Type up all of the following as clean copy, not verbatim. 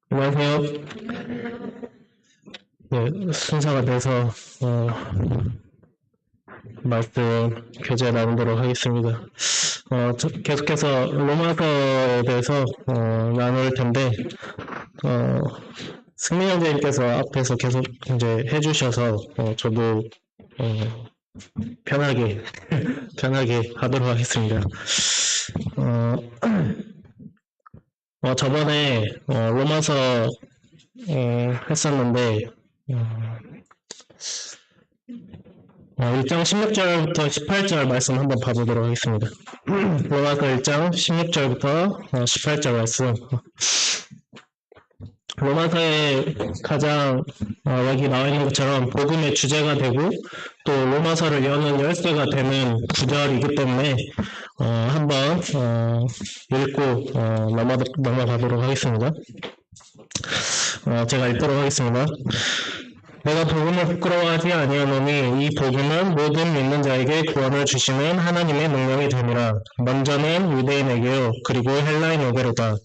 안녕하세요. 네, 순서가 돼서 말씀 교재 나누도록 하겠습니다. 계속해서 로마서에 대해서 나눌 텐데 승민 형제님께서 앞에서 계속 이제 해주셔서 저도 편하게 하도록 하겠습니다. 저번에 로마서 했었는데 1장 16절부터 18절 말씀 한번 봐보도록 하겠습니다. 로마서 1장 16절부터 18절 말씀. 로마서에 가장 여기 나와 있는 것처럼 복음의 주제가 되고 또 로마서를 여는 열쇠가 되는 구절이기 때문에 한번 읽고 넘어가도록 하겠습니다. 제가 읽도록 하겠습니다. 내가 복음을 부끄러워하지 아니하노니 이 복음은 모든 믿는 자에게 구원을 주시는 하나님의 능력이 됨이라. 먼저는 유대인에게요 그리고 헬라인에게로다.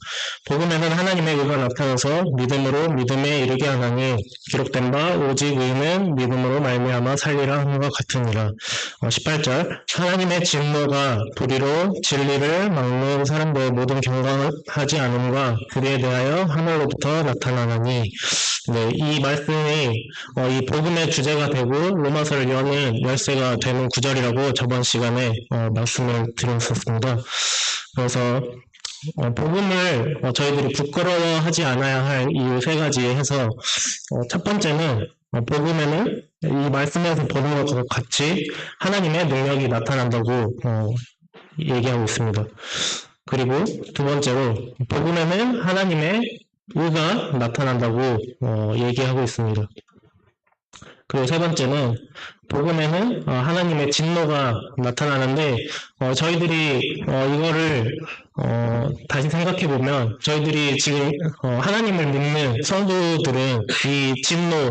복음에는 하나님의 의가 나타나서 믿음으로 믿음에 이르게 하나니 기록된 바 오직 의는 믿음으로 말미암아 살리라 하는 것 같으니라. 18절 하나님의 진노가 불의로 진리를 막는 사람들의 모든 경건하지 않음과 불의에 대하여 하늘로부터 나타나나니. 네, 이 말씀이 이 복음의 주제가 되고 로마서를 여는 열쇠가 되는 구절이라고 저번 시간에 말씀을 드렸었습니다. 그래서 복음을 저희들이 부끄러워하지 않아야 할 이유 세 가지 해서 첫 번째는 복음에는 이 말씀에서 보는 것과 같이 하나님의 능력이 나타난다고 얘기하고 있습니다. 그리고 두 번째로 복음에는 하나님의 의가 나타난다고 얘기하고 있습니다. 그리고 세 번째는 복음에는 하나님의 진노가 나타나는데 저희들이 이거를 다시 생각해 보면 저희들이 지금 하나님을 믿는 성도들은 이 진노에서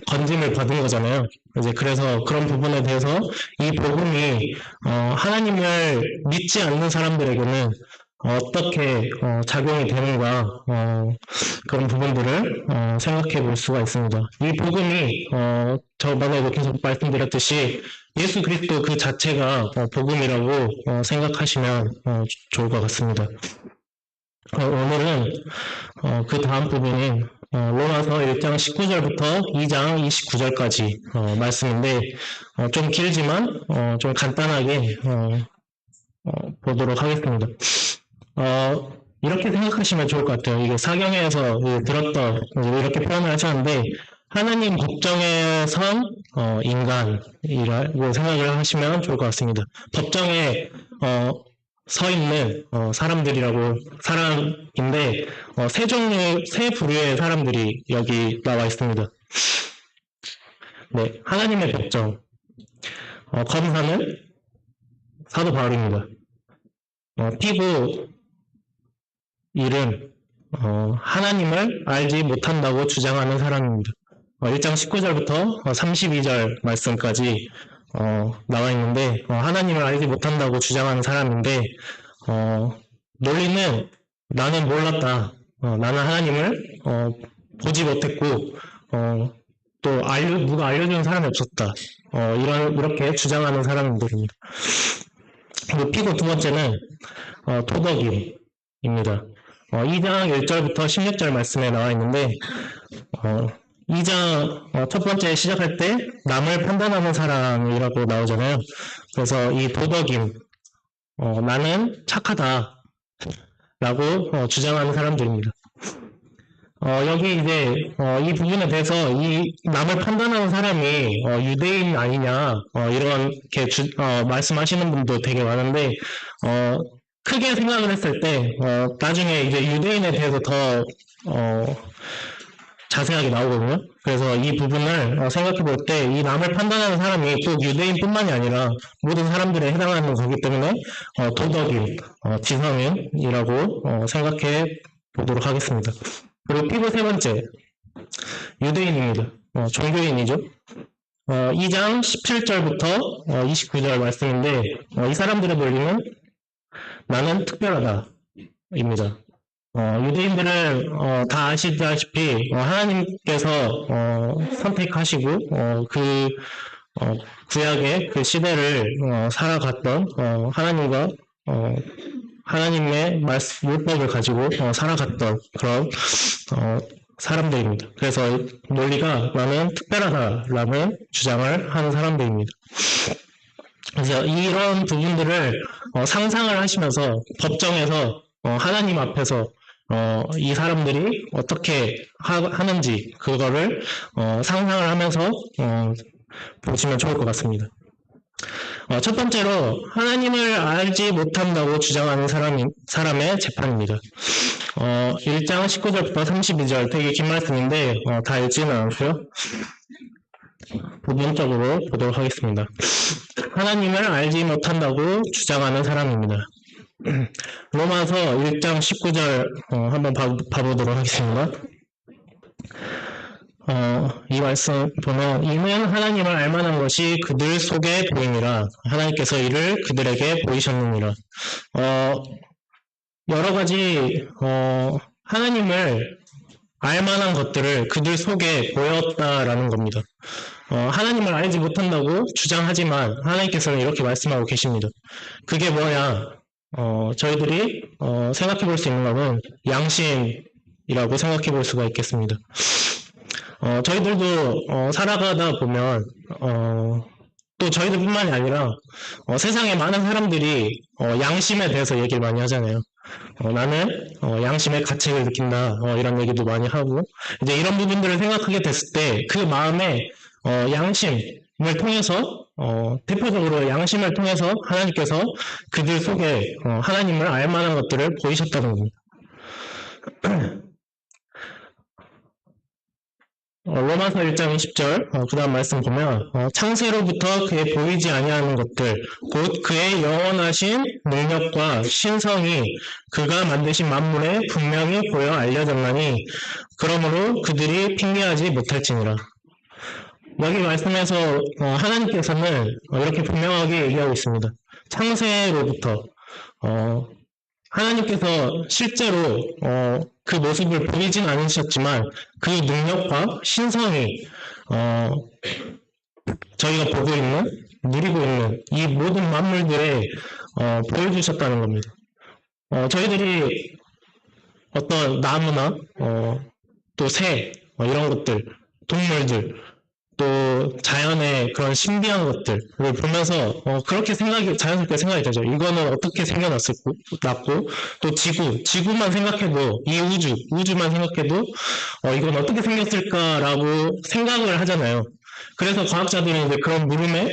건짐을 받은 거잖아요. 이제 그래서 그런 부분에 대해서 이 복음이 하나님을 믿지 않는 사람들에게는 어떻게 작용이 되는가 그런 부분들을 생각해 볼 수가 있습니다. 이 복음이 저번에도 계속 말씀드렸듯이 예수 그리스도 그 자체가 복음이라고 생각하시면 좋을 것 같습니다. 오늘은 그 다음 부분인 로마서 1장 19절부터 2장 29절까지 말씀인데 좀 길지만 좀 간단하게 보도록 하겠습니다. 이렇게 생각하시면 좋을 것 같아요. 이게 사경에서 들었던 이렇게 표현을 하셨는데 하나님 법정에 선 인간이라고 생각을 하시면 좋을 것 같습니다. 법정에 서 있는 사람인데 세 부류의 사람들이 여기 나와 있습니다. 네, 하나님의 법정 검사는 사도 바울입니다. 피고 일은 하나님을 알지 못한다고 주장하는 사람입니다. 1장 19절부터 32절 말씀까지 나와 있는데 하나님을 알지 못한다고 주장하는 사람인데 논리는 나는 몰랐다. 나는 하나님을 보지 못했고 또 누가 알려주는 사람이 없었다. 이렇게 주장하는 사람들입니다. 그리고 피고 두 번째는 도덕임입니다. 2장 1절부터 16절 말씀에 나와 있는데 2장 첫 번째 시작할 때 남을 판단하는 사람이라고 나오잖아요. 그래서 이 도덕임, 나는 착하다 라고 주장하는 사람들입니다. 여기 이제 이 부분에 대해서 이 남을 판단하는 사람이 유대인 아니냐 이렇게 말씀하시는 분도 되게 많은데 크게 생각을 했을 때 나중에 이제 유대인에 대해서 더 자세하게 나오거든요. 그래서 이 부분을 생각해 볼 때 이 남을 판단하는 사람이 꼭 유대인뿐만이 아니라 모든 사람들에 해당하는 거기 때문에 도덕인, 지성인이라고 생각해 보도록 하겠습니다. 그리고 피고 세 번째, 유대인입니다. 종교인이죠. 2장 17절부터 29절 말씀인데 이 사람들의 논리는 나는 특별하다 입니다. 유대인들은 다 아시다시피 하나님께서 선택하시고 그 구약의 그 시대를 살아갔던 하나님과 하나님의 율법을 가지고 살아갔던 그런 사람들입니다. 그래서 논리가 나는 특별하다라는 주장을 하는 사람들입니다. 그래서 이런 부분들을 상상을 하시면서 법정에서 하나님 앞에서 이 사람들이 어떻게 하는지 그거를 상상을 하면서 보시면 좋을 것 같습니다. 첫 번째로 하나님을 알지 못한다고 주장하는 사람의 재판입니다. 1장 19절부터 32절 되게 긴 말씀인데 다 읽지는 않고요. 부분적으로 보도록 하겠습니다. 하나님을 알지 못한다고 주장하는 사람입니다. 로마서 1장 19절 한번 봐보도록 하겠습니다. 이 말씀 보면 이는 하나님을 알만한 것이 그들 속에 보이니라 하나님께서 이를 그들에게 보이셨느니라. 여러 가지 하나님을 알만한 것들을 그들 속에 보였다라는 겁니다. 하나님을 알지 못한다고 주장하지만 하나님께서는 이렇게 말씀하고 계십니다. 그게 뭐냐? 저희들이 생각해 볼 수 있는 것은 양심이라고 생각해 볼 수가 있겠습니다. 저희들도 살아가다 보면 또 저희들뿐만이 아니라 세상에 많은 사람들이 양심에 대해서 얘기를 많이 하잖아요. 나는 양심의 가책을 느낀다 이런 얘기도 많이 하고 이제 이런 부분들을 생각하게 됐을 때 그 마음에 양심을 통해서 대표적으로 양심을 통해서 하나님께서 그들 속에 하나님을 알만한 것들을 보이셨다는 겁니다. 로마서 1장 20절 그 다음 말씀 보면 창세로부터 그의 보이지 아니하는 것들 곧 그의 영원하신 능력과 신성이 그가 만드신 만물에 분명히 보여 알려졌나니 그러므로 그들이 핑계하지 못할지니라. 여기 말씀에서 하나님께서는 이렇게 분명하게 얘기하고 있습니다. 창세로부터 하나님께서 실제로 그 모습을 보이진 않으셨지만 그 능력과 신성이 저희가 보고 있는, 누리고 있는 이 모든 만물들에 보여주셨다는 겁니다. 저희들이 어떤 나무나 또 새, 이런 것들, 동물들, 또 자연의 그런 신비한 것들을 보면서 그렇게 자연스럽게 생각이 되죠. 이거는 어떻게 생겨났고 또 지구만 생각해도 이 우주만 생각해도 이건 어떻게 생겼을까라고 생각을 하잖아요. 그래서 과학자들은 이제 그런 물음에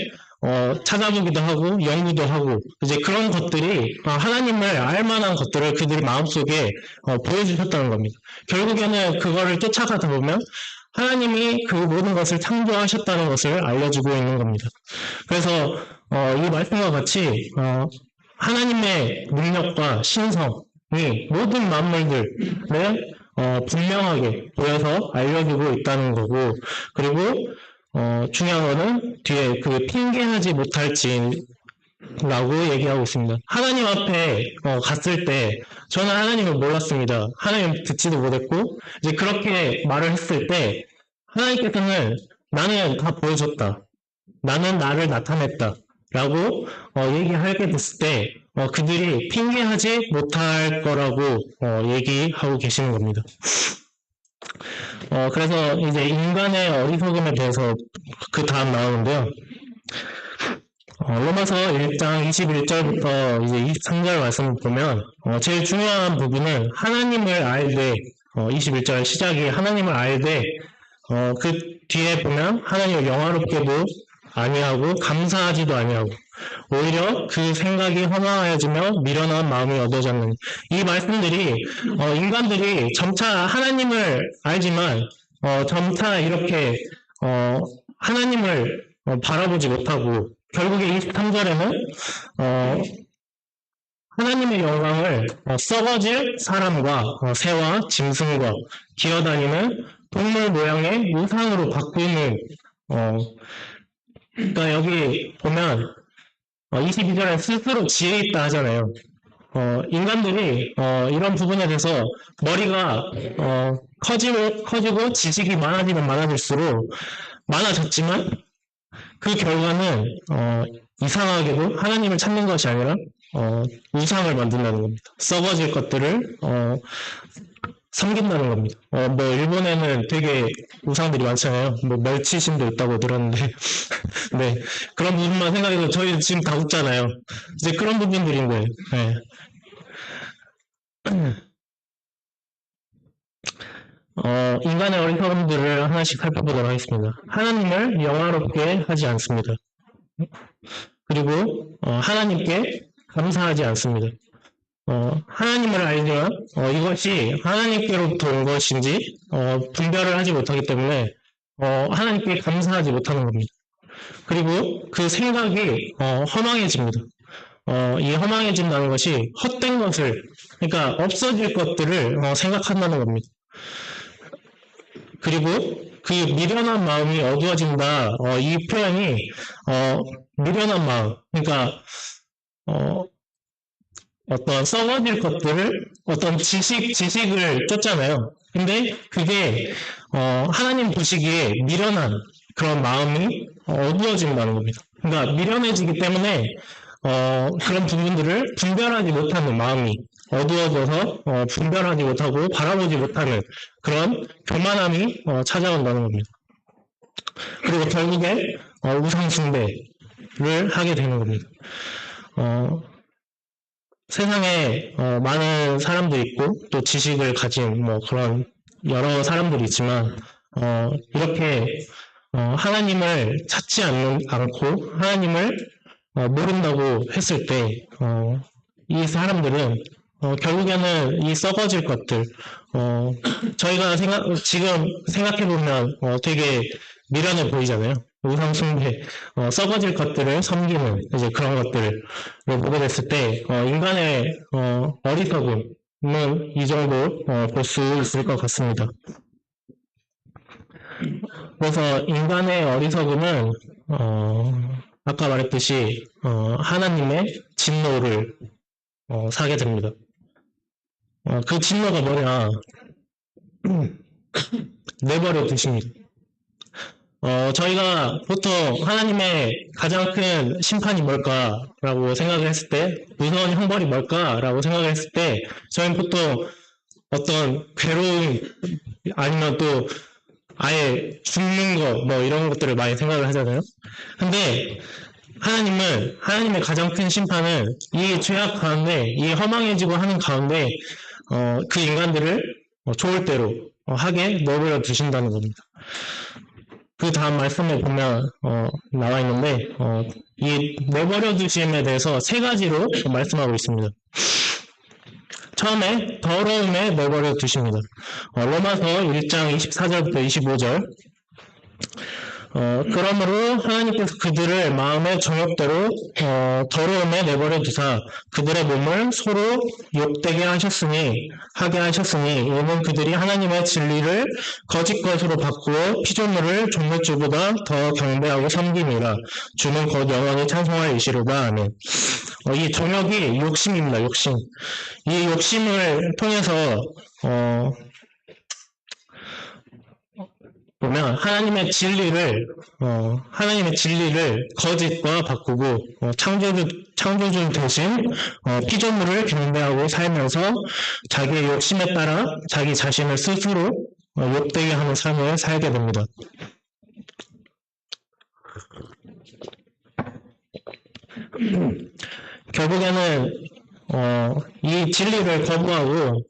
찾아보기도 하고 연구도 하고 이제 그런 것들이 하나님을 알만한 것들을 그들의 마음속에 보여주셨다는 겁니다. 결국에는 그거를 쫓아가다 보면 하나님이 그 모든 것을 창조하셨다는 것을 알려주고 있는 겁니다. 그래서 이 말씀과 같이 하나님의 능력과 신성이 모든 만물들에 분명하게 보여서 알려주고 있다는 거고, 그리고 중요한 거는 뒤에 그 핑계하지 못할지 라고 얘기하고 있습니다. 하나님 앞에 갔을 때 저는 하나님을 몰랐습니다. 하나님 듣지도 못했고 이제 그렇게 말을 했을 때 하나님께서는 나는 다 보여줬다. 나는 나를 나타냈다. 라고 얘기하게 됐을 때 그들이 핑계하지 못할 거라고 얘기하고 계시는 겁니다. 그래서 이제 인간의 어리석음에 대해서 그 다음 나오는데요. 로마서 1장 21절부터 이제 23절 말씀을 보면 제일 중요한 부분은 하나님을 알되 21절 시작이 하나님을 알되 그 뒤에 보면 하나님을 영화롭게도 아니하고 감사하지도 아니하고 오히려 그 생각이 허망하여지며 미련한 마음이 얻어졌는 이 말씀들이 인간들이 점차 하나님을 알지만 점차 이렇게 하나님을 바라보지 못하고 결국에 23절에는 하나님의 영광을 썩어질 사람과 새와 짐승과 기어다니는 동물 모양의 우상으로 바꾸는 그러니까 여기 보면 22절에 스스로 지혜 있다 하잖아요. 인간들이 이런 부분에 대해서 머리가 커지고 지식이 많아지면 많아질수록 많아졌지만 그 결과는 이상하게도 하나님을 찾는 것이 아니라 우상을 만든다는 겁니다. 썩어질 것들을 섬긴다는 겁니다. 뭐 일본에는 되게 우상들이 많잖아요. 뭐 멸치신도 있다고 들었는데 네, 그런 부분만 생각해도 저희 지금 다 웃잖아요. 이제 그런 부분들인 거예요. 네. 인간의 어리석음들을 하나씩 살펴보도록 하겠습니다. 하나님을 영화롭게 하지 않습니다. 그리고 하나님께 감사하지 않습니다. 하나님을 알지만 이것이 하나님께로부터 온 것인지 분별을 하지 못하기 때문에 하나님께 감사하지 못하는 겁니다. 그리고 그 생각이 허망해집니다. 이 허망해진다는 것이 헛된 것을, 그러니까 없어질 것들을 생각한다는 겁니다. 그리고 그 미련한 마음이 어두워진다. 이 표현이 미련한 마음, 그러니까 어떤 썩어질 것들을 어떤 지식을 쫓잖아요. 근데 그게 하나님 보시기에 미련한 그런 마음이 어두워진다는 겁니다. 그러니까 미련해지기 때문에 그런 부분들을 분별하지 못하는 마음이 어두워져서 분별하지 못하고 바라보지 못하는 그런 교만함이 찾아온다는 겁니다. 그리고 결국에 우상 숭배를 하게 되는 겁니다. 세상에 많은 사람들이 있고 또 지식을 가진 뭐 그런 여러 사람들이 있지만 이렇게 하나님을 찾지 않고 하나님을 모른다고 했을 때 이 사람들은 결국에는 이 썩어질 것들 저희가 지금 생각해보면 되게 미련해 보이잖아요. 우상 숭배, 썩어질 것들을 섬기는 이제 그런 것들을 보게 됐을 때 인간의 어리석음은 이 정도 볼 수 있을 것 같습니다. 그래서 인간의 어리석음은 아까 말했듯이 하나님의 진노를 사게 됩니다. 그 진노가 뭐냐? 내버려 두십니다. 저희가 보통 하나님의 가장 큰 심판이 뭘까라고 생각을 했을 때, 무서운 형벌이 뭘까라고 생각을 했을 때, 저희는 보통 어떤 괴로움 아니면 또 아예 죽는 거, 뭐 이런 것들을 많이 생각을 하잖아요. 근데 하나님은, 하나님의 가장 큰 심판은 이 죄악 가운데, 이 허망해지고 하는 가운데, 그 인간들을 좋을 대로 하게 내버려 두신다는 겁니다. 그 다음 말씀에 보면 나와 있는데 이 내버려 두심에 대해서 세 가지로 말씀하고 있습니다. 처음에 더러움에 내버려 두십니다. 로마서 1장 24절부터 25절 그러므로 하나님께서 그들을 마음의 정욕대로 더러움에 내버려 두사 그들의 몸을 서로 욕되게 하게 하셨으니 이는 그들이 하나님의 진리를 거짓 것으로 바꾸어 피조물을 종물주보다 더 경배하고 섬김이라 주는 곧 영원히 찬송할 이시로다. 아멘. 이 정욕이 욕심입니다. 욕심. 이 욕심을 통해서 보면 하나님의 진리를 거짓과 바꾸고 창조주 대신 피조물을 경배하고 살면서 자기의 욕심에 따라 자기 자신을 스스로 욕되게 하는 삶을 살게 됩니다. 결국에는 이 진리를 거부하고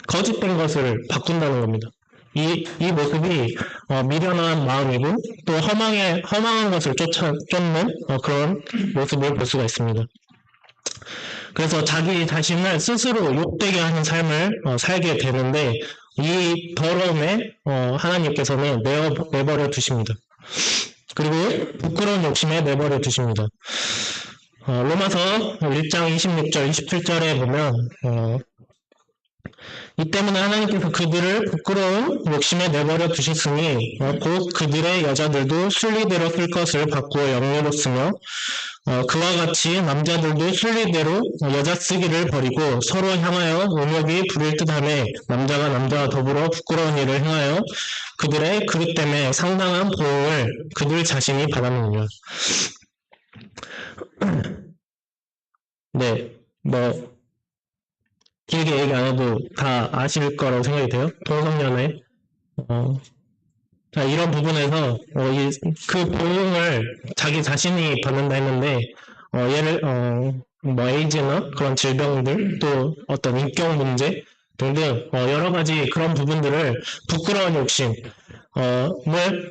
거짓된 것을 바꾼다는 겁니다. 이 모습이 미련한 마음이고 또 허망한 것을 쫓는 그런 모습을 볼 수가 있습니다. 그래서 자기 자신을 스스로 욕되게 하는 삶을 살게 되는데 이 더러움에 하나님께서는 내버려 두십니다. 그리고 부끄러운 욕심에 내버려 두십니다. 로마서 1장 26절, 27절에 보면 이 때문에 하나님께서 그들을 부끄러운 욕심에 내버려 두셨으니 곧 그들의 여자들도 순리대로 쓸 것을 바꾸어 영예롭으며 그와 같이 남자들도 순리대로 여자 쓰기를 버리고 서로 향하여 음욕이 부릴 듯하며 남자가 남자와 더불어 부끄러운 일을 행하여 그들의 그릇 때문에 상당한 보응을 그들 자신이 받았느니라. 네, 길게 얘기 안 해도 다 아실 거라고 생각이 돼요. 동성연애. 자, 이런 부분에서 그 보응을 자기 자신이 받는다 했는데 에이즈나 그런 질병들 또 어떤 인격 문제 등등 여러 가지 그런 부분들을 부끄러운 욕심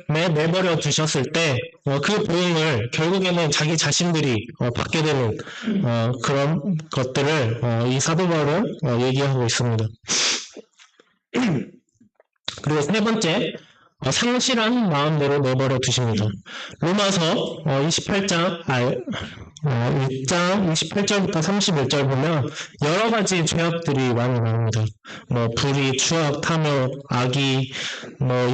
내버려 두셨을 때 그 보응을 결국에는 자기 자신들이 받게 되는 그런 것들을 이 사도 바울은 얘기하고 있습니다. 그리고 세 번째, 상실한 마음대로 내버려 두십니다. 로마서 1장 28절부터 31절 보면 여러 가지 죄악들이 많이 나옵니다. 불의, 추악, 탐욕, 악의,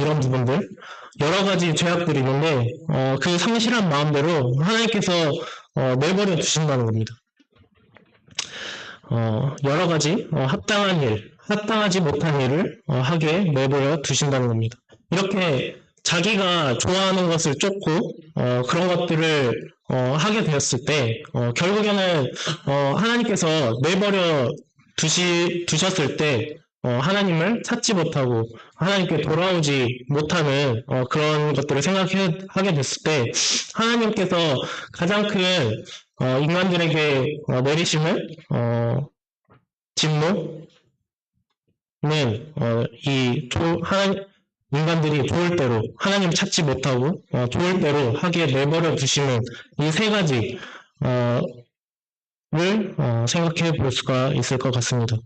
이런 부분들 여러 가지 죄악들이 있는데 그 상실한 마음대로 하나님께서 내버려 두신다는 겁니다. 여러 가지 합당한 일, 합당하지 못한 일을 하게 내버려 두신다는 겁니다. 이렇게 자기가 좋아하는 것을 쫓고 그런 것들을 하게 되었을 때 결국에는 하나님께서 내버려 두셨을 때 하나님을 찾지 못하고 하나님께 돌아오지 못하는 그런 것들을 생각하게 됐을 때 하나님께서 가장 큰 인간들에게 내리시는 진노는 인간들이 좋을 대로 하나님 찾지 못하고 좋을 대로 하게 내버려 두시는 이 세 가지를 생각해 볼 수가 있을 것 같습니다.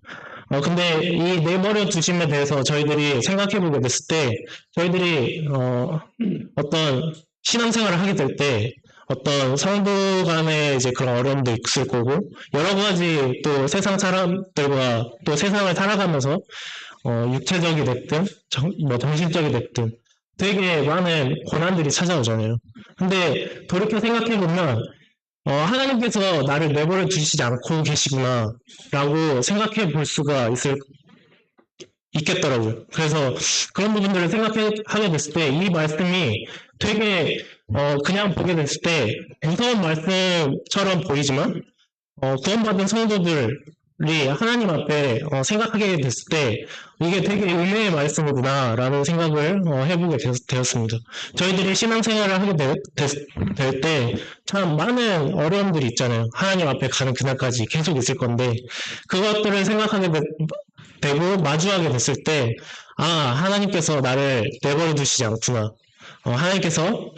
근데 이 내버려 두심에 대해서 저희들이 생각해 보게 됐을 때 저희들이 어떤 신앙생활을 하게 될 때 어떤 성도 간의 이제 그런 어려움도 있을 거고 여러 가지 또 세상 사람들과 또 세상을 살아가면서 육체적이 됐든 정신적이 됐든 되게 많은 고난들이 찾아오잖아요. 근데 돌이켜 생각해보면 하나님께서 나를 내버려 두시지 않고 계시구나 라고 생각해 볼 수가 있겠더라고요. 그래서 그런 부분들을 생각하게 됐을 때 이 말씀이 되게 그냥 보게 됐을 때 무서운 말씀처럼 보이지만 구원받은 성도들이 하나님 앞에 생각하게 됐을 때 이게 되게 은혜의 말씀이구나 라는 생각을 해보게 되었습니다. 저희들이 신앙생활을 하게 될 때 참 많은 어려움들이 있잖아요. 하나님 앞에 가는 그날까지 계속 있을 건데 그것들을 생각하게 되고 마주하게 됐을 때 하나님께서 나를 내버려 두시지 않구나. 하나님께서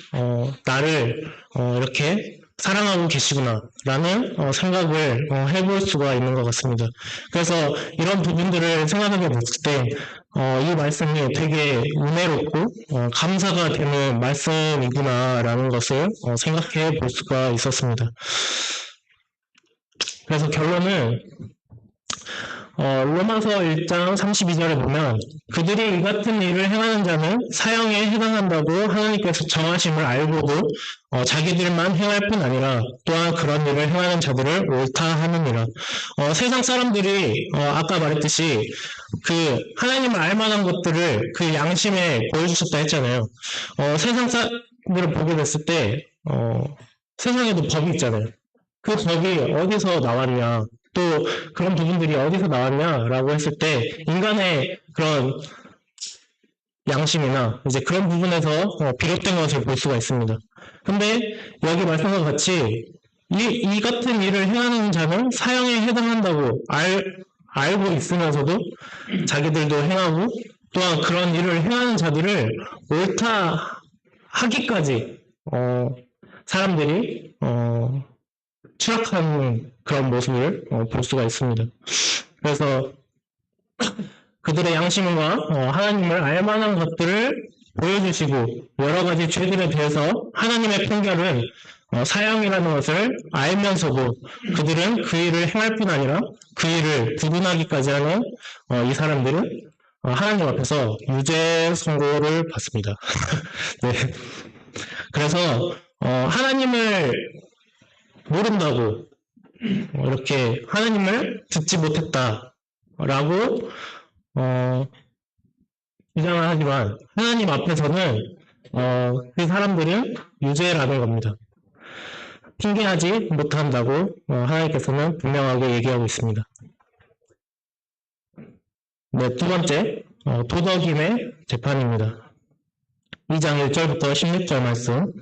나를 이렇게 사랑하고 계시구나 라는 생각을 해볼 수가 있는 것 같습니다. 그래서 이런 부분들을 생각하게 됐을 때 이 말씀이 되게 은혜롭고 감사가 되는 말씀이구나 라는 것을 생각해 볼 수가 있었습니다. 그래서 결론은 로마서 1장 32절에 보면 그들이 이 같은 일을 행하는 자는 사형에 해당한다고 하나님께서 정하심을 알고도 자기들만 행할 뿐 아니라 또한 그런 일을 행하는 자들을 옳다 하느니라. 세상 사람들이 아까 말했듯이 그 하나님을 알만한 것들을 그 양심에 보여주셨다 했잖아요. 세상 사람들을 보게 됐을 때 세상에도 법이 있잖아요. 그 법이 어디서 나왔냐 또 그런 부분들이 어디서 나왔냐라고 했을 때 인간의 그런 양심이나 이제 그런 부분에서 비롯된 것을 볼 수가 있습니다. 근데 여기 말씀과 같이 이 같은 일을 행하는 자는 사형에 해당한다고 알고 있으면서도 자기들도 행하고 또한 그런 일을 행하는 자들을 옳다 하기까지 사람들이 추락하는 그런 모습을 볼 수가 있습니다. 그래서 그들의 양심과 하나님을 알만한 것들을 보여주시고 여러 가지 죄들에 대해서 하나님의 판결은 사형이라는 것을 알면서도 그들은 그 일을 행할 뿐 아니라 그 일을 구분하기까지 하는 이 사람들은 하나님 앞에서 유죄 선고를 받습니다. 네. 그래서 하나님을 모른다고 이렇게 하나님을 듣지 못했다라고 주장을 하지만 하나님 앞에서는 그 사람들은 유죄라는 겁니다. 핑계하지 못한다고 하나님께서는 분명하게 얘기하고 있습니다. 네, 두 번째, 도덕임의 재판입니다. 2장 1절부터 16절 말씀.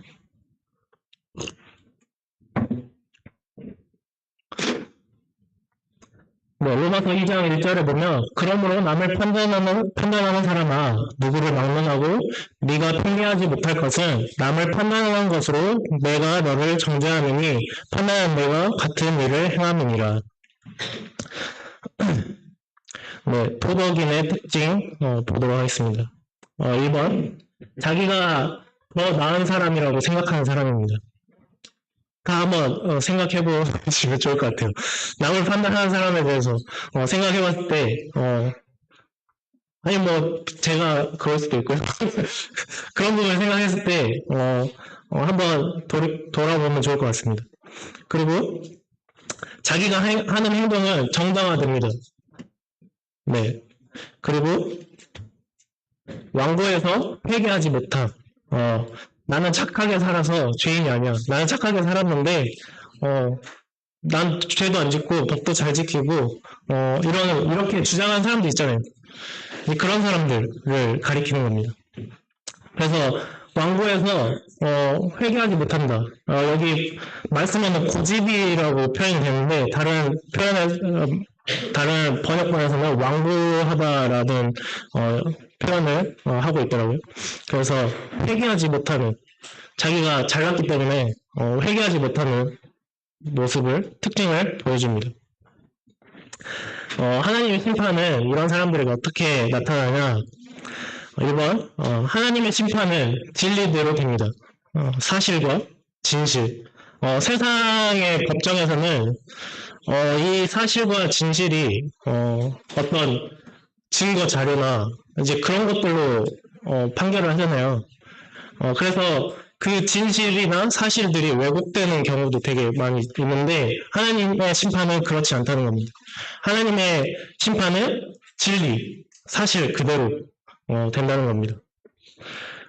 네, 로마서 2장 1절에 보면 그러므로 남을 판단하는 사람아 누구를 막론하고 네가 핑계하지 못할 것은 남을 판단하는 것으로 내가 너를 정죄하느니 판단하는 내가 같은 일을 행함이니라. 네, 도덕인의 특징 보도록 하겠습니다. 1번 자기가 더 나은 사람이라고 생각하는 사람입니다. 다 한번 생각해 보시면 좋을 것 같아요. 남을 판단하는 사람에 대해서 생각해 봤을 때 아니 뭐 제가 그럴 수도 있고요. 그런 부분을 생각했을 때 한번 돌아보면 좋을 것 같습니다. 그리고 자기가 하는 행동은 정당화됩니다. 네. 그리고 왕고에서 회개하지 못함. 나는 착하게 살아서 죄인이 아니야. 나는 착하게 살았는데, 난 죄도 안 짓고, 법도 잘 지키고, 이렇게 주장하는 사람도 있잖아요. 그런 사람들을 가리키는 겁니다. 그래서, 왕고에서, 회개하지 못한다. 여기 말씀에는 고집이라고 표현이 되는데, 다른 번역본에서는 완고하다라는 표현을 하고 있더라고요. 그래서 회개하지 못하는, 자기가 잘났기 때문에 회개하지 못하는 특징을 보여줍니다. 하나님의 심판은 이런 사람들에게 어떻게 나타나냐? 1번, 하나님의 심판은 진리대로 됩니다. 사실과 진실. 세상의 법정에서는 이 사실과 진실이 어떤 증거 자료나 이제 그런 것들로 판결을 하잖아요. 그래서 그 진실이나 사실들이 왜곡되는 경우도 되게 많이 있는데 하나님의 심판은 그렇지 않다는 겁니다. 하나님의 심판은 진리, 사실 그대로 된다는 겁니다.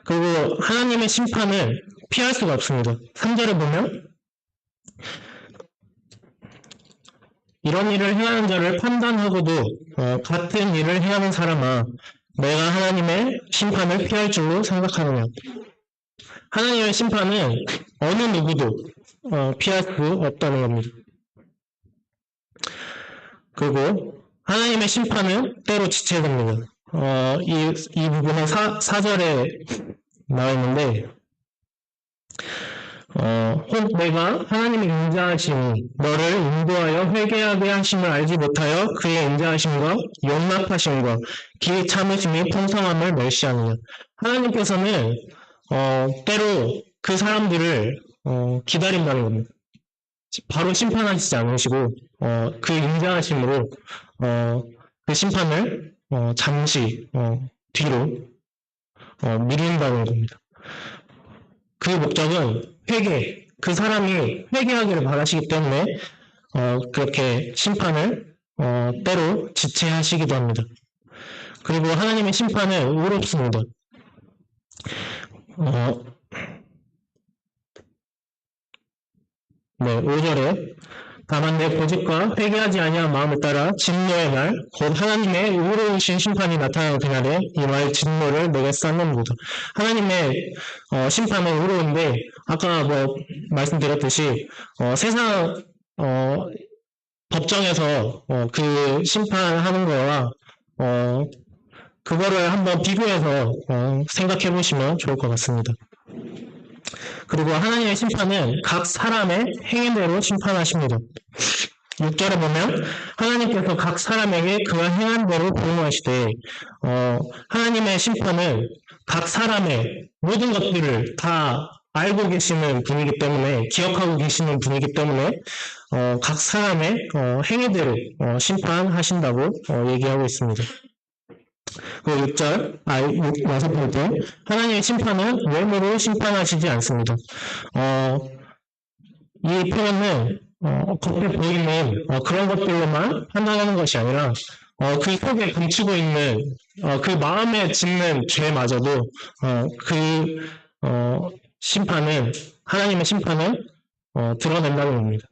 그리고 하나님의 심판은 피할 수가 없습니다. 3절에 보면 이런 일을 행하는 자를 판단하고도 같은 일을 행하는 사람아 내가 하나님의 심판을 피할 줄로 생각하느냐. 하나님의 심판은 어느 누구도 피할 수 없다는 겁니다. 그리고 하나님의 심판은 때로 지체됩니다. 이 부분은 4절에 나와 있는데 혹 내가 하나님의 인자하심이 너를 인도하여 회개하게 하심을 알지 못하여 그의 인자하심과 용납하심과 기의 참으심이 풍성함을 멸시하느냐. 하나님께서는 때로 그 사람들을 기다린다는 겁니다. 바로 심판하시지 않으시고 그 인자하심으로 그 심판을 잠시 뒤로 미룬다는 겁니다. 그 목적은 회개, 그 사람이 회개하기를 바라시기 때문에 그렇게 심판을 때로 지체하시기도 합니다. 그리고 하나님의 심판은 의롭습니다. 네, 5절에 다만 내 고집과 회개하지 아니한 마음을 따라 진노의 날, 곧 하나님의 의로우신 심판이 나타나는 그날에 이마의 진노를 내게 쌓는도다. 하나님의 심판은 의로운데 아까 말씀드렸듯이 세상 법정에서 그 심판하는 거와 그거를 한번 비교해서 생각해 보시면 좋을 것 같습니다. 그리고 하나님의 심판은 각 사람의 행위대로 심판하십니다. 6절에 보면 하나님께서 각 사람에게 그가 행한 대로 보응하시되 하나님의 심판은 각 사람의 모든 것들을 다 알고 계시는 분이기 때문에, 기억하고 계시는 분이기 때문에 각 사람의 행위대로 심판하신다고 얘기하고 있습니다. 그 6절, 여섯 번째, 하나님의 심판은 외모로 심판하시지 않습니다. 이 표현은 겉에 보이는 그런 것들로만 판단하는 것이 아니라 그 속에 감추고 있는 그 마음에 짓는 죄마저도 그 심판은 하나님의 심판은 드러낸다는 겁니다.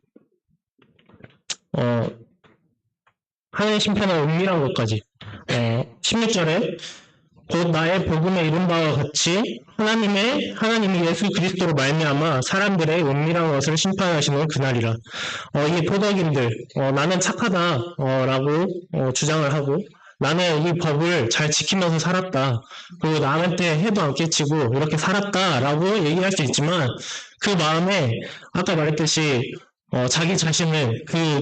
하나님의 심판은 은밀한 것까지 16절에 곧 나의 복음에 이른 바와 같이 하나님이 예수 그리스도로 말미암아 사람들의 은밀한 것을 심판하시는 그날이라. 이 도덕인들 나는 착하다라고 주장을 하고 나는 이 법을 잘 지키면서 살았다. 그리고 남한테 해도 안 끼치고 이렇게 살았다라고 얘기할 수 있지만 그 마음에 아까 말했듯이 자기 자신은 그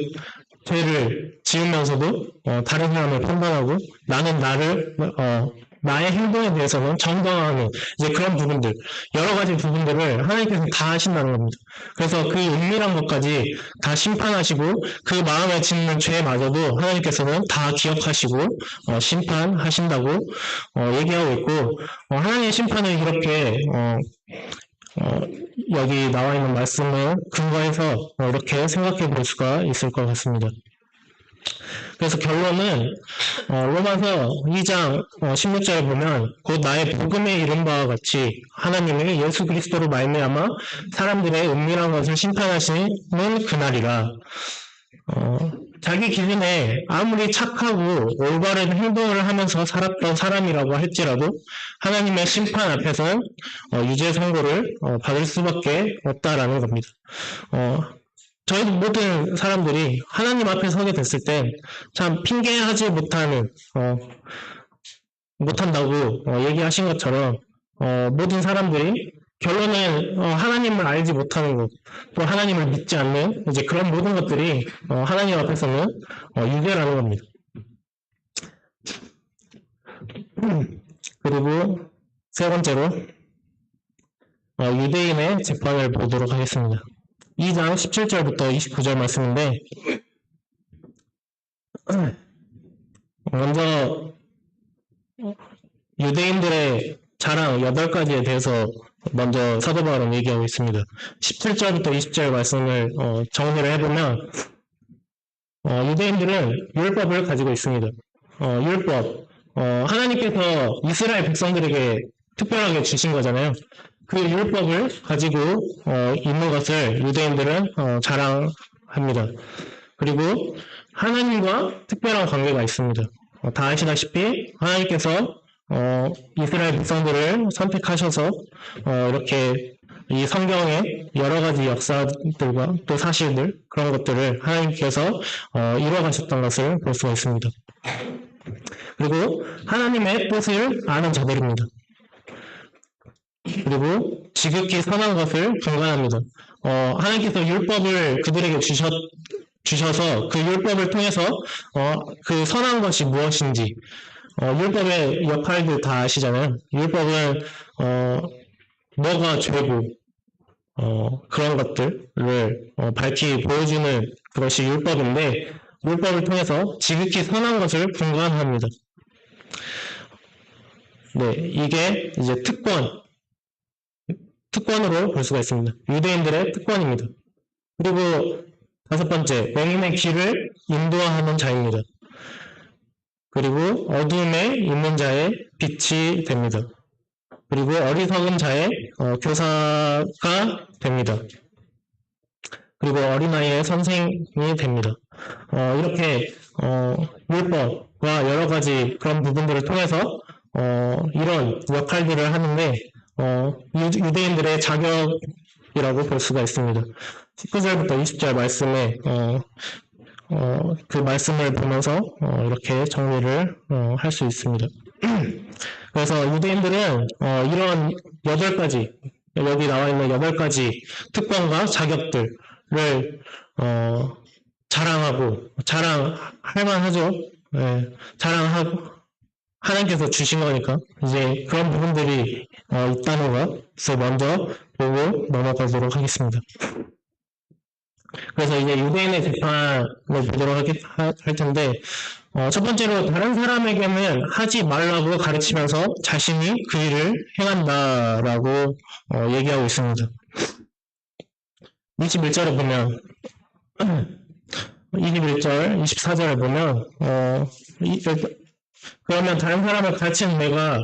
죄를 지으면서도 다른 사람을 판단하고 나는 나의 행동에 대해서는 정당화하는 이제 그런 부분들, 여러 가지 부분들을 하나님께서 다 하신다는 겁니다. 그래서 그 은밀한 것까지 다 심판하시고 그 마음에 짓는 죄마저도 하나님께서는 다 기억하시고 심판하신다고 얘기하고 있고 하나님의 심판을 이렇게 여기 나와 있는 말씀을 근거해서 이렇게 생각해 볼 수가 있을 것 같습니다. 그래서 결론은 로마서 2장 16절에 보면 곧 나의 복음에 이른 바와 같이 하나님이 예수 그리스도로 말미암아 사람들의 은밀한 것을 심판하시는 그날이라. 자기 기준에 아무리 착하고 올바른 행동을 하면서 살았던 사람이라고 할지라도 하나님의 심판 앞에서는 유죄 선고를 받을 수밖에 없다라는 겁니다. 저희 모든 사람들이 하나님 앞에 서게 됐을 때 참 핑계하지 못한다고 얘기하신 것처럼 모든 사람들이 결론은 하나님을 알지 못하는 것, 또 하나님을 믿지 않는 이제 그런 모든 것들이 하나님 앞에서는 유죄라는 겁니다. 그리고 세 번째로 유대인의 재판을 보도록 하겠습니다. 2장 17절부터 29절 말씀인데 먼저 유대인들의 자랑 8가지에 대해서 먼저 사도 바울은 얘기하고 있습니다. 17절부터 20절 말씀을 정리를 해보면 유대인들은 율법을 가지고 있습니다. 율법 하나님께서 이스라엘 백성들에게 특별하게 주신 거잖아요. 그 율법을 가지고 있는 것을 유대인들은 자랑합니다. 그리고 하나님과 특별한 관계가 있습니다. 다 아시다시피 하나님께서 이스라엘 백성들을 선택하셔서 이렇게 이 성경의 여러 가지 역사들과 또 사실들 그런 것들을 하나님께서 이루어가셨던 것을 볼 수가 있습니다. 그리고 하나님의 뜻을 아는 자들입니다. 그리고 지극히 선한 것을 분간합니다. 하나님께서 율법을 그들에게 주셔서 그 율법을 통해서 그 선한 것이 무엇인지 율법의 역할들 다 아시잖아요. 율법은 뭐가 죄고 그런 것들을 밝히 보여주는 그것이 율법인데 율법을 통해서 지극히 선한 것을 분간합니다. 네, 이게 이제 특권으로 볼 수가 있습니다. 유대인들의 특권입니다. 그리고 5번째, 맹인의 길을 인도하는 자입니다. 그리고 어둠에 있는 자의 빛이 됩니다. 그리고 어리석은 자의 교사가 됩니다. 그리고 어린아이의 선생이 됩니다. 이렇게 율법과 여러 가지 그런 부분들을 통해서 이런 역할들을 하는데 유대인들의 자격이라고 볼 수가 있습니다. 19절부터 20절 말씀에 그 말씀을 보면서 이렇게 정리를 할 수 있습니다. 그래서 유대인들은 이런 8가지 여기 나와 있는 8가지 특권과 자격들을 자랑할 만하죠. 네, 하나님께서 주신 거니까 이제 그런 부분들이 있다는 것을 먼저 보고 넘어가도록 하겠습니다. 그래서 이제 유대인의 재판을 보도록 할 텐데 첫 번째로 다른 사람에게는 하지 말라고 가르치면서 자신이 그 일을 행한다라고 얘기하고 있습니다. 21절에 보면 21절, 24절에 보면 그러면 다른 사람을 가르치는 내가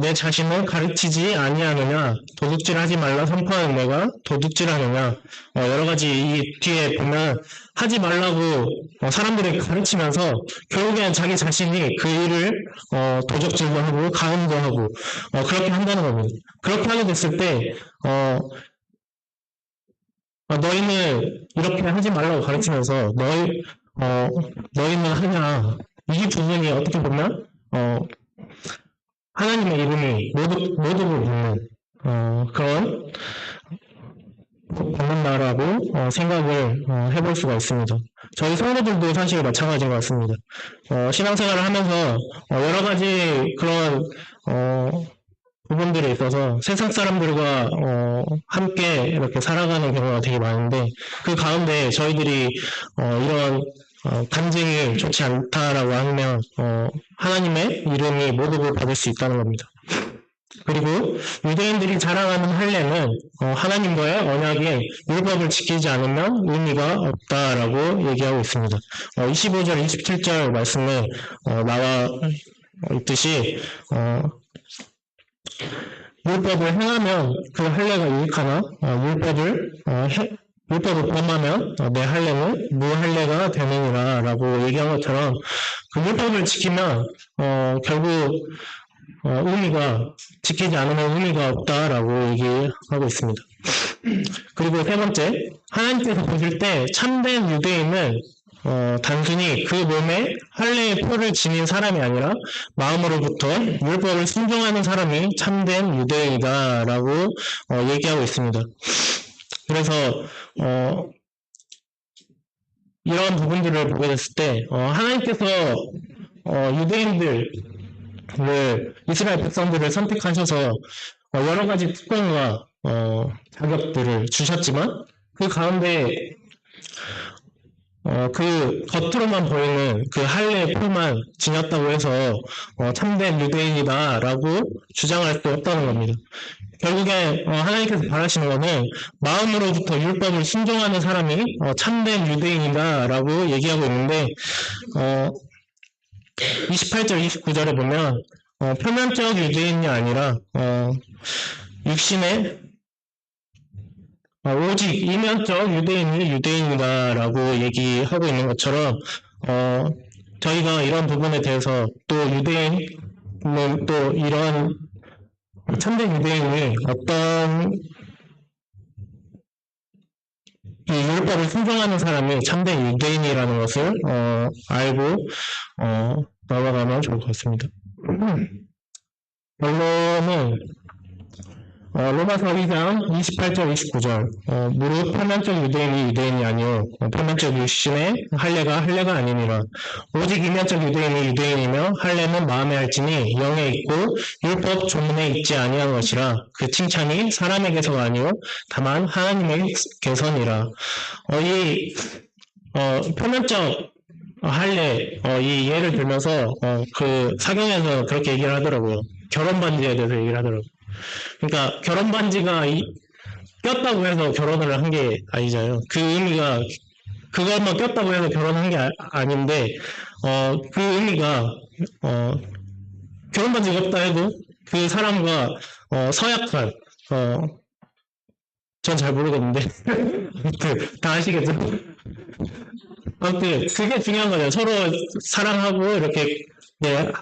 내 자신을 가르치지 아니하느냐, 도둑질하지 말라 선포하는 내가 도둑질하느냐, 여러 가지 이 뒤에 보면 하지 말라고 사람들에게 가르치면서 결국에는 자기 자신이 그 일을 도적질도 하고 가늠도 하고 그렇게 한다는 겁니다. 그렇게 하게 됐을 때 너희는 이렇게 하지 말라고 가르치면서 너희는 하냐, 이 부분이 어떻게 보면 하나님의 이름이 모독을 받는 그런 받는다라고 생각을 해볼 수가 있습니다. 저희 성도들도 사실 마찬가지인 것 같습니다. 신앙생활을 하면서 여러 가지 그런 부분들에 있어서 세상 사람들과 함께 이렇게 살아가는 경우가 되게 많은데 그 가운데 저희들이 이런 간증이 좋지 않다라고 하면 하나님의 이름이 모독을 받을 수 있다는 겁니다. 그리고 유대인들이 자랑하는 할례는 하나님과의 언약의 율법을 지키지 않으면 의미가 없다라고 얘기하고 있습니다. 25절, 27절 말씀에 나와 있듯이 율법을 행하면 그 할례가 유익하나 율법을 범하면 내 할례는 무할례가 되느니라 라고 얘기한 것처럼 그 율법을 지키면 결국 의미가 지키지 않으면 의미가 없다라고 얘기하고 있습니다. 그리고 세 번째, 하나님께서 보실 때 참된 유대인은 단순히 그 몸에 할례의 표를 지닌 사람이 아니라 마음으로부터 율법을 순종하는 사람이 참된 유대인이다라고 얘기하고 있습니다. 그래서 이런 부분들을 보게 됐을 때 하나님께서 유대인들을 이스라엘 백성들을 선택하셔서 여러 가지 특권과 자격들을 주셨지만 그 가운데 그 겉으로만 보이는 그 할례의 표만 지녔다고 해서 참된 유대인이다라고 주장할 수 없다는 겁니다. 결국에 하나님께서 바라시는 것은 마음으로부터 율법을 순종하는 사람이 참된 유대인이다라고 얘기하고 있는데 28절, 29절에 보면 표면적 유대인이 아니라 육신의 오직 이면적 유대인이 유대인이다라고 얘기하고 있는 것처럼 저희가 이런 부분에 대해서 또 유대인은 또 이런 참된 유대인이 어떤 이 율법을 순종하는 사람이 참된 유대인이라는 것을 알고 넘어가면 좋을 것 같습니다. 결론은 로마서 2장 28절 29절 무릇 표면적 유대인이 유대인이 아니요 표면적 육신의 할례가 아니니라 오직 이면적 유대인이 유대인이며 할례는 마음에 할지니 영에 있고 율법 조문에 있지 아니한 것이라 그 칭찬이 사람에게서가 아니요 다만 하나님의께서니라. 이 표면적 할례 이 예를 들면서 그 사경에서 그렇게 얘기를 하더라고요. 결혼 반지에 대해서 얘기를 하더라고요. 그러니까 결혼 반지가 꼈다고 해서 결혼을 한 게 아니잖아요. 그 의미가 그것만 꼈다고 해서 결혼한 게 아닌데 그 의미가 결혼 반지가 없다 해도 그 사람과 서약한 전 잘 모르겠는데 아무튼 다 아시겠죠? 아무튼 그게 중요한 거죠. 서로 사랑하고 이렇게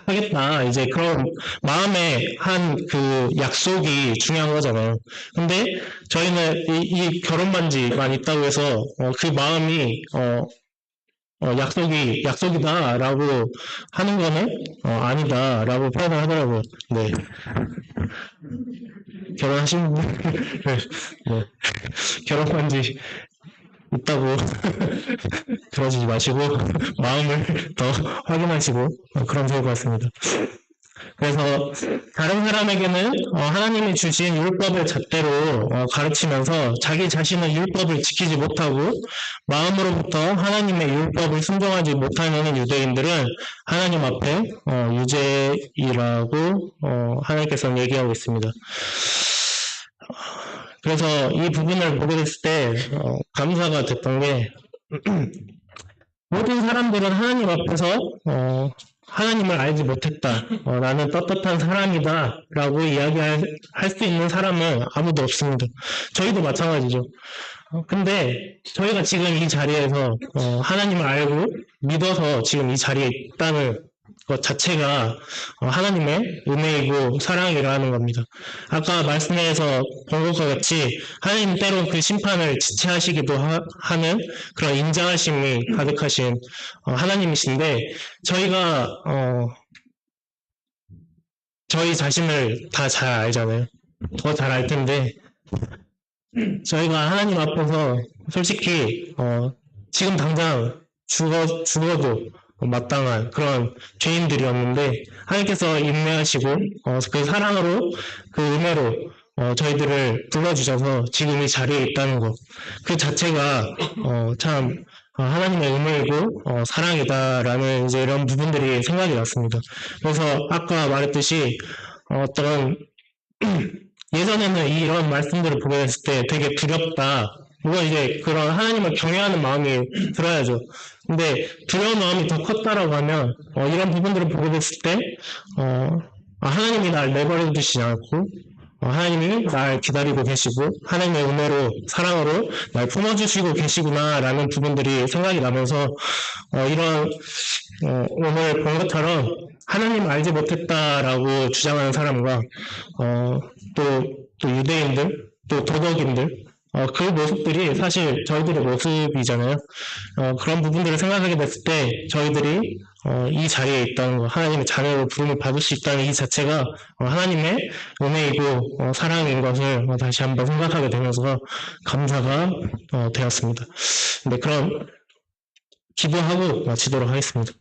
하겠다. 이제 그런 마음에 한 그 약속이 중요한 거잖아요. 근데 저희는 이 결혼 반지만 있다고 해서 그 마음이 약속이다라고 하는 거는 아니다라고 표현을 하더라고요. 네. 결혼하신 분, 네. 결혼 반지 있다고 그러지 마시고 마음을 더 확인하시고 그럼 좋을 것 같습니다. 그래서 다른 사람에게는 하나님이 주신 율법을 잣대로 가르치면서 자기 자신은 율법을 지키지 못하고 마음으로부터 하나님의 율법을 순종하지 못하는 유대인들은 하나님 앞에 유죄이라고 하나님께서는 얘기하고 있습니다. 그래서 이 부분을 보게 됐을 때 감사가 됐던 게 모든 사람들은 하나님 앞에서 하나님을 알지 못했다. 나는 떳떳한 사람이다. 라고 이야기할 수 있는 사람은 아무도 없습니다. 저희도 마찬가지죠. 근데 저희가 지금 이 자리에서 하나님을 알고 믿어서 지금 이 자리에 있다는 것 자체가 하나님의 은혜이고 사랑이라는 겁니다. 아까 말씀에서 본 것과 같이 하나님 때론 그 심판을 지체하시기도 하는 그런 인자하심이 가득하신 하나님이신데 저희가 저희 자신을 다 잘 알잖아요. 더 잘 알 텐데 저희가 하나님 앞에서 솔직히 지금 당장 죽어도 마땅한 그런 죄인들이었는데 하나님께서 인내하시고 그 사랑으로 그 은혜로 저희들을 불러주셔서 지금 이 자리에 있다는 것 그 자체가 참 하나님의 은혜이고 사랑이다라는 이제 이런 부분들이 생각이 났습니다. 그래서 아까 말했듯이 어떤 예전에는 이런 말씀들을 보게 됐을 때 되게 두렵다. 물론 이제 그런 하나님을 경외하는 마음이 들어야죠. 근데 두려운 마음이 더 컸다라고 하면 이런 부분들을 보게 됐을 때 하나님이 날 내버려 두시지 않고 하나님이 날 기다리고 계시고 하나님의 은혜로 사랑으로 날 품어주시고 계시구나라는 부분들이 생각이 나면서 이런 오늘 본 것처럼 하나님 알지 못했다라고 주장하는 사람과 또 유대인들 또 도덕인들 그 모습들이 사실 저희들의 모습이잖아요. 그런 부분들을 생각하게 됐을 때 저희들이 이 자리에 있다는 거, 하나님의 자녀로 부름을 받을 수 있다는 이 자체가 하나님의 은혜이고 사랑인 것을 다시 한번 생각하게 되면서 감사가 되었습니다. 네, 그럼 기도하고 마치도록 하겠습니다.